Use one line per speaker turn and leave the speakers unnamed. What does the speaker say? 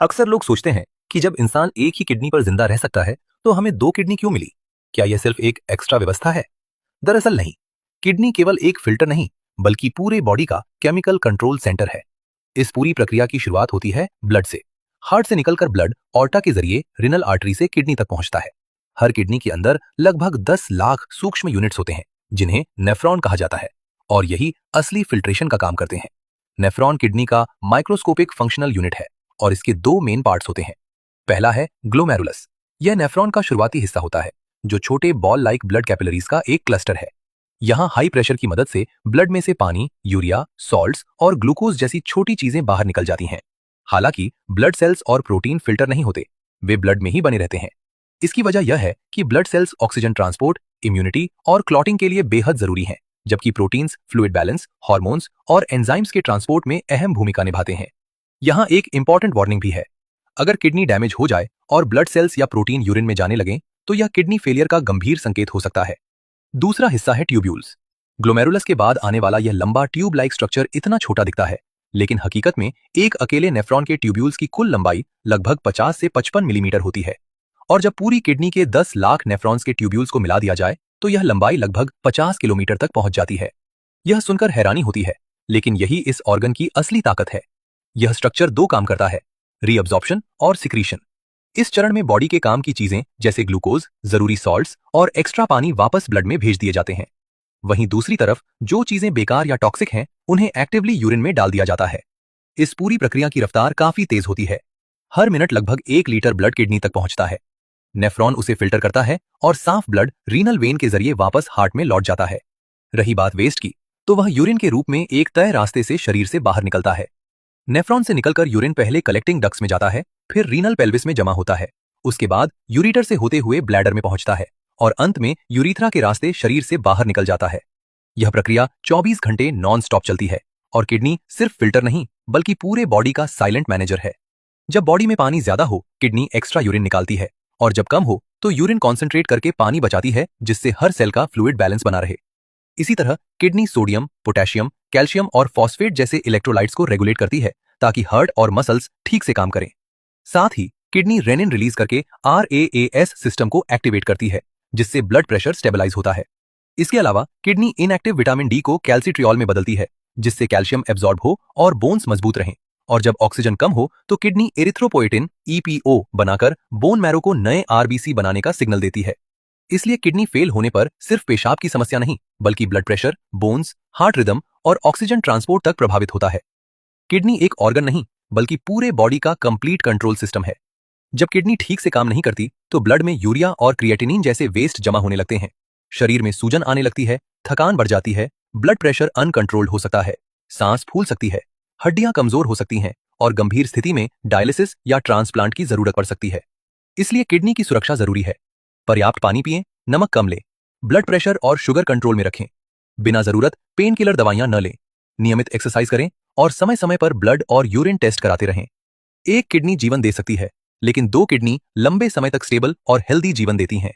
अक्सर लोग सोचते हैं कि जब इंसान एक ही किडनी पर जिंदा रह सकता है तो हमें दो किडनी क्यों मिली। क्या यह सिर्फ एक एक्स्ट्रा व्यवस्था है? दरअसल नहीं। किडनी केवल एक फिल्टर नहीं बल्कि पूरे बॉडी का केमिकल कंट्रोल सेंटर है। इस पूरी प्रक्रिया की शुरुआत होती है ब्लड से। हार्ट से निकलकर ब्लड ऑर्टा के जरिए रिनल आर्टरी से किडनी तक पहुंचता है। हर किडनी के अंदर लगभग 10 लाख सूक्ष्म यूनिट्स होते हैं जिन्हें नेफ्रॉन कहा जाता है और यही असली फिल्ट्रेशन का काम करते हैं। नेफ्रॉन किडनी का माइक्रोस्कोपिक फंक्शनल यूनिट है और इसके दो मेन पार्ट्स होते हैं। पहला है ग्लोमेरुलस। यह नेफ्रॉन का शुरुआती हिस्सा होता है जो छोटे बॉल लाइक ब्लड कैपिलरीज का एक क्लस्टर है। यहाँ हाई प्रेशर की मदद से ब्लड में से पानी, यूरिया, सॉल्ट्स और ग्लूकोज जैसी छोटी चीजें बाहर निकल जाती हैं। हालांकि ब्लड सेल्स और प्रोटीन फिल्टर नहीं होते, वे ब्लड में ही बने रहते हैं। इसकी वजह यह है कि blood cells oxygen transport, immunity और क्लॉटिंग के लिए बेहद जरूरी हैं, जबकि प्रोटीन्स फ्लूइड बैलेंस, हार्मोन्स और एंजाइम्स के ट्रांसपोर्ट में अहम भूमिका निभाते हैं। यहाँ एक इंपॉर्टेंट वार्निंग भी है। अगर किडनी डैमेज हो जाए और ब्लड सेल्स या प्रोटीन यूरिन में जाने लगें तो यह किडनी फेलियर का गंभीर संकेत हो सकता है। दूसरा हिस्सा है ट्यूब्यूल्स। ग्लोमेरुलस के बाद आने वाला यह लंबा ट्यूब लाइक स्ट्रक्चर इतना छोटा दिखता है, लेकिन हकीकत में एक अकेले नेफ्रॉन के ट्यूब्यूल्स की कुल लंबाई लगभग 50 से 55 मिलीमीटर होती है। और जब पूरी किडनी के 10 लाख नेफ्रॉन्स के ट्यूब्यूल्स को मिला दिया जाए तो यह लंबाई लगभग 50 किलोमीटर तक पहुंच जाती है। यह सुनकर हैरानी होती है, लेकिन यही इस ऑर्गन की असली ताकत है। यह स्ट्रक्चर दो काम करता है, रीअब्जॉर्प्शन और सिक्रीशन। इस चरण में बॉडी के काम की चीजें जैसे ग्लूकोज, जरूरी सॉल्ट्स और एक्स्ट्रा पानी वापस ब्लड में भेज दिए जाते हैं। वहीं दूसरी तरफ जो चीजें बेकार या टॉक्सिक हैं उन्हें एक्टिवली यूरिन में डाल दिया जाता है। इस पूरी प्रक्रिया की रफ्तार काफी तेज होती है। हर मिनट लगभग 1 लीटर ब्लड किडनी तक पहुंचता है। नेफ्रॉन उसे फिल्टर करता है और साफ ब्लड रीनल वेन के जरिए वापस हार्ट में लौट जाता है। रही बात वेस्ट की, तो वह यूरिन के रूप में एक तय रास्ते से शरीर से बाहर निकलता है। नेफ्रॉन से निकलकर यूरिन पहले कलेक्टिंग डक्ट्स में जाता है, फिर रीनल पेल्विस में जमा होता है। उसके बाद यूरिटर से होते हुए ब्लैडर में पहुंचता है और अंत में यूरिथ्रा के रास्ते शरीर से बाहर निकल जाता है। यह प्रक्रिया 24 घंटे नॉन स्टॉप चलती है और किडनी सिर्फ फिल्टर नहीं बल्कि पूरे बॉडी का साइलेंट मैनेजर है। जब बॉडी में पानी ज्यादा हो किडनी एक्स्ट्रा यूरिन निकालती है और जब कम हो तो यूरिन कॉन्सेंट्रेट करके पानी बचाती है, जिससे हर सेल का फ्लूइड बैलेंस बना रहे। इसी तरह किडनी सोडियम, पोटेशियम, कैल्शियम और फॉस्फेट जैसे इलेक्ट्रोलाइट्स को रेगुलेट करती है ताकि हार्ट और मसल्स ठीक से काम करें। साथ ही किडनी रेनिन रिलीज करके RAAS सिस्टम को एक्टिवेट करती है, जिससे ब्लड प्रेशर स्टेबलाइज होता है। इसके अलावा किडनी इनएक्टिव विटामिन डी को कैल्सिट्रियोल में बदलती है, जिससे कैल्शियम एब्जॉर्ब हो और बोन्स मजबूत रहें। और जब ऑक्सीजन कम हो तो किडनी एरिथ्रोपोएटिन EPO बनाकर बोन मैरो को नए RBC बनाने का सिग्नल देती है। इसलिए किडनी फेल होने पर सिर्फ पेशाब की समस्या नहीं बल्कि blood pressure, bones, heart rhythm और ऑक्सीजन ट्रांसपोर्ट तक प्रभावित होता है। किडनी एक ऑर्गन नहीं बल्कि पूरे बॉडी का कंप्लीट कंट्रोल सिस्टम है। जब किडनी ठीक से काम नहीं करती तो ब्लड में यूरिया और क्रिएटिनिन जैसे वेस्ट जमा होने लगते हैं, शरीर में सूजन आने लगती है, थकान बढ़ जाती है, ब्लड प्रेशर अनकंट्रोल्ड हो सकता है, सांस फूल सकती है, हड्डियां कमजोर हो सकती हैं और गंभीर स्थिति में डायलिसिस या ट्रांसप्लांट की जरूरत पड़ सकती है। इसलिए किडनी की सुरक्षा जरूरी है। पर्याप्त पानी पिएं, नमक कम लें, ब्लड प्रेशर और शुगर कंट्रोल में रखें, बिना जरूरत पेन किलर दवाइयां न लें, नियमित एक्सरसाइज करें और समय समय पर ब्लड और यूरिन टेस्ट कराते रहें। एक किडनी जीवन दे सकती है, लेकिन दो किडनी लंबे समय तक स्टेबल और हेल्दी जीवन देती हैं।